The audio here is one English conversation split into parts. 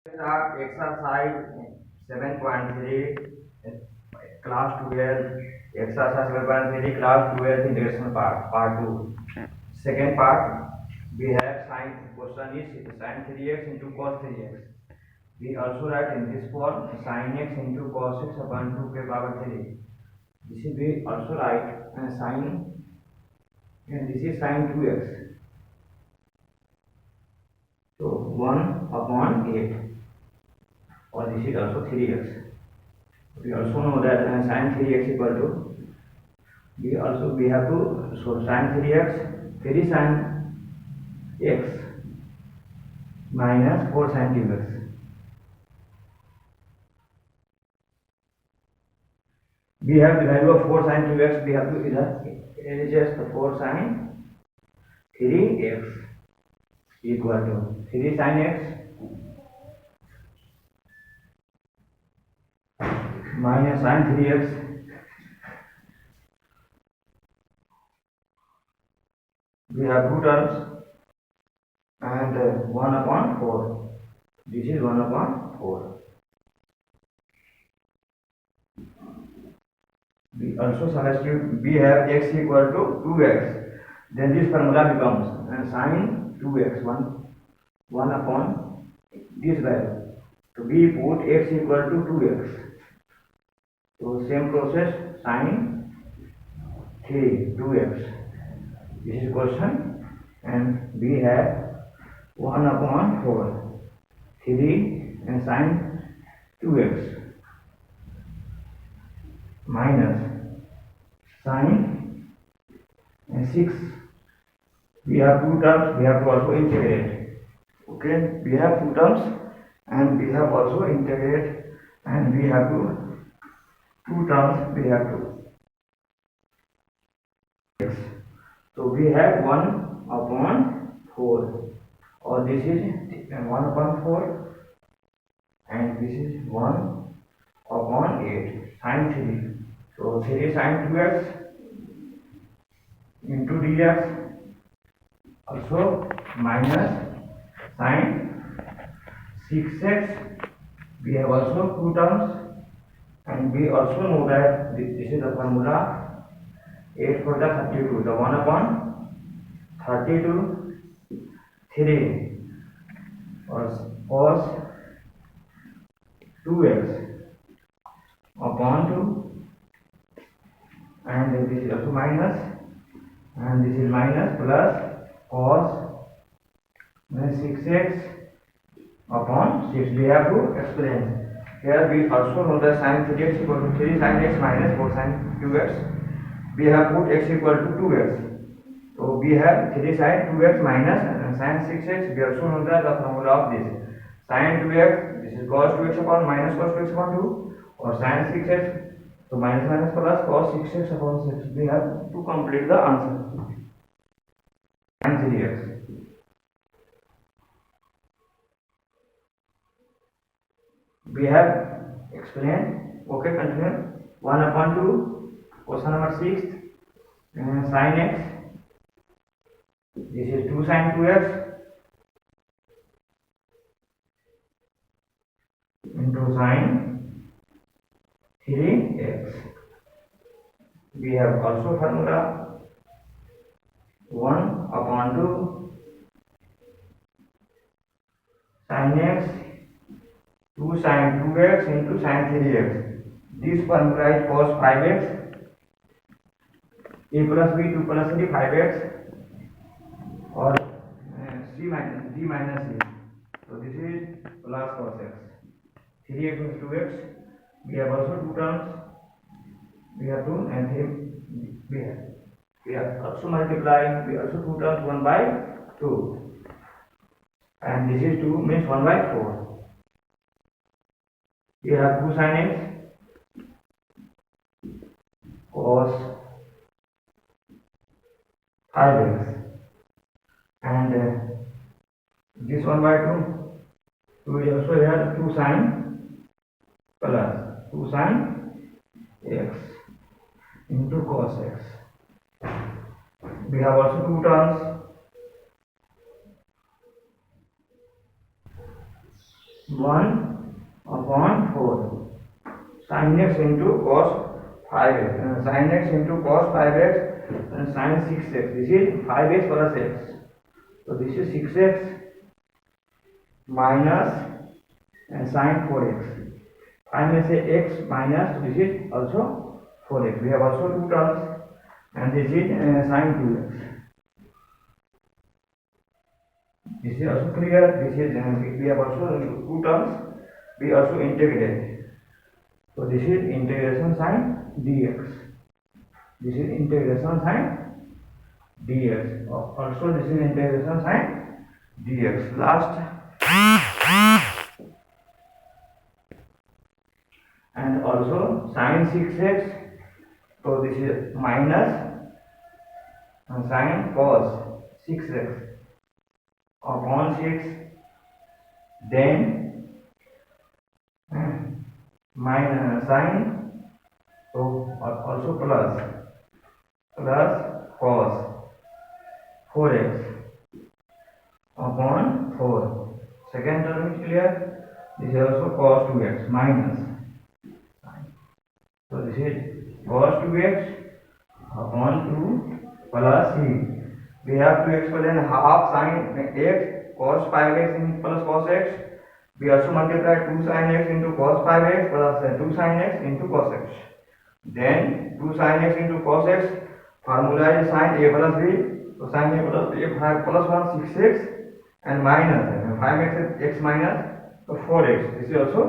Exercise 7.3, class 12, exercise 7.3, class 12 integration part 2. Second part, we have question is sin 3x into cos 3x. We also write in this form sin x into cos x upon 2 के power 3. This is we also write sin, and this is sin 2x. So 1 upon 8. Or this is also 3x. We also know that sin 3x equal to, we have to, so sin 3x, 3 sin x minus 4 sin 2x. We have the value of 4 sin 2x, we have to either adjust the 4 sin 3x equal to 3 sin x minus sin 3x we have two terms and 1 upon 4. This is 1 upon 4. We also substitute, we have x equal to 2x. Then this formula becomes sin 2x 1 upon this value. So we put x equal to 2x. So same process, sin 2x. This is question, and we have 1 upon 4, 3 and sin 2x minus sin 6. We have two terms, we have to also integrate. Okay, we have two terms and we have also integrate, and we have to two terms we have to. So we have 1 upon 4, or this is 1 upon 4 and this is 1 upon 8 sin 3. So 3 sin 2x into dx, also minus sin 6x. We have also two terms, and we also know that this is the formula 8 for the 32. The 1 upon 32 3 cos 2x upon 2, and this is also minus, and this is minus plus cos 6x upon 6. We have to explain. Here we also know that sin 3x equal to 3 sin x minus 4 sin 2x. We have put x equal to 2x. So we have 3 sin 2x minus sin 6x. We also know that the formula of this sin 2x, this is cos 2x upon minus cos 2x upon 2, or sin 6x, so minus minus plus cos 6x upon 6. We have to complete the answer. Sin 3x. We have explained. Okay, continue. 1 upon 2, question number 6, sin x. This is 2 sin 2x into sin 3x. We have also formula 1 upon 2 sin x, 2 sin 2x into sin 3x. This formula is cos 5x, a plus b 2 plus c 5x, or c minus d minus c. So this is plus cos x. 3x means 2x. We have also two terms. We have 2 and 3. We have also multiplying. We also two terms 1 by 2. And this is 2 means 1 by 4. We have 2 sin x cos 5x, and this 1 by 2. We also have 2 sin plus 2 sin x into cos x. We have also two terms 1/4 sin x into cos 5x, sin x into cos 5x and sin 6x. This is 5x plus x. So this is 6x minus sin 4x. 5 में से x minus, this is also 4x. We have also two terms, and this is sin 2x. This is also clear. This is we have also two terms. We also integrate. So this is integration sin dx. This is integration sin dx. Also this is integration sin dx. Last. And also sin 6x. So this is minus sin cos 6x upon 6. Then minus sin, so also plus cos 4x upon 4. Second term is clear. This is also cos 2x minus. So this is cos 2x upon 2 plus c. We have to explain half sin x cos 5x plus cos x. We also multiply 2 sin x into cos 5x plus 2 sin x into cos x. Then 2 sin x into cos x, formula is sin a plus b. So sin a plus b, 5 plus 1 6x and minus 5x x minus 4x. This is also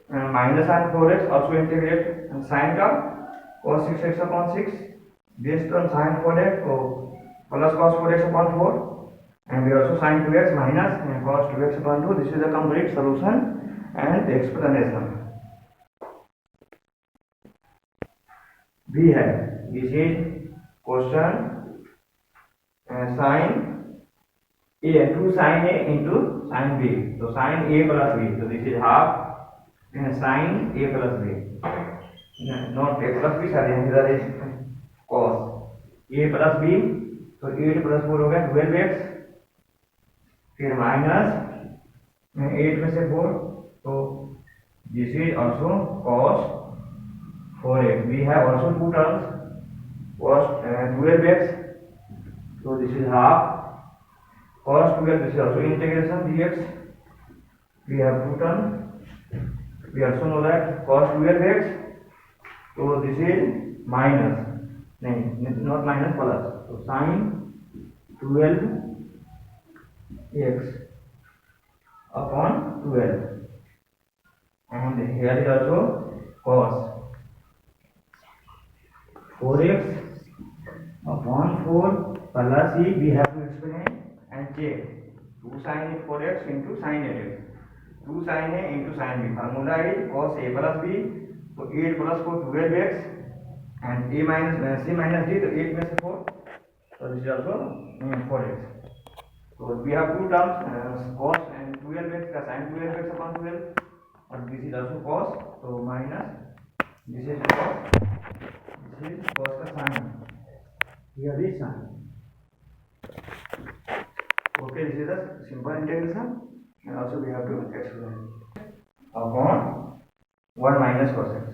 minus sin 4x, also integrate and sin term cos 6x upon 6. This term sin 4x, so plus cos 4x upon 4. And we also sin 2x minus cos 2x upon 2. This is the complete solution and explanation. We have, this is question sin a, 2 sin a into sin b. So sin a plus b. So this is half sin a plus b. Not a plus b, sorry, here is cos a plus b. So 8 plus 4 हो गया 12x. फिर minus 8 में से 4. So this is also cos 4x. We have also two terms, cos 12x. So this is half cos 12. This is also integration dx. We have two terms. We also know that cos 12x. So this is minus, not minus, plus. So sin 12x upon 12. And here is also cos 4x upon 4 plus c. We have to explain and check 2 sin 4x into sin 8x. 2 sin a into sin b. Formula is cos a plus b. So 8 plus 4 12x and a minus c minus d. So 8 में से 4. So this is also 4x. So we have two terms, cos and 12x का sin 12x upon 12. और this is also cos. So minus this is cos. This is cos का sin. Here is sin. Okay, this is the simple integration. And also we have to explain upon 1 minus cos x.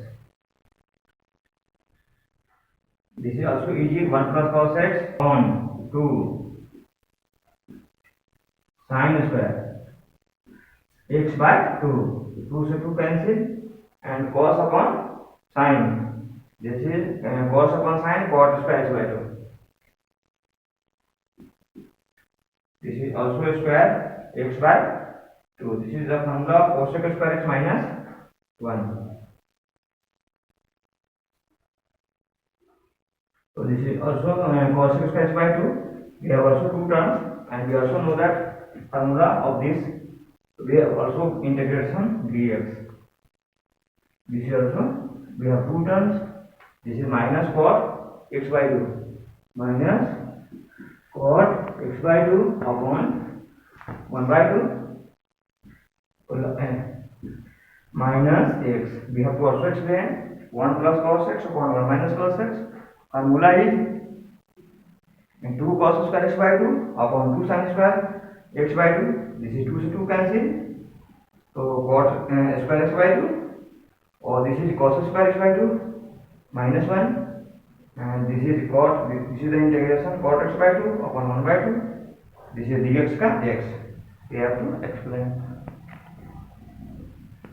This is also easy. 1 plus cos x on 2 sin square x by 2. 2 से 2 cancel and cos upon sin. This is cos upon sin cot square x by 2. This is also a square x by 2. This is the formula of cosec square x minus 1. So this is also cosec square x by 2. We have also two terms, and we also know that formula of this. We have also integration dx. This is also, we have two terms. This is minus cot x by 2. Minus cot x by 2 upon 1 by 2 minus x. We have to also explain 1 plus cos x upon 1 minus cos x. Formula is 2 cos square x by 2 upon 2 sin square x by 2. This is 2 से 2 cancel तो cot square x by 2, और this is cos square x by 2 minus 1, and this is the integration cot x by 2 upon 1 by 2. This is dx का x. We have to explain.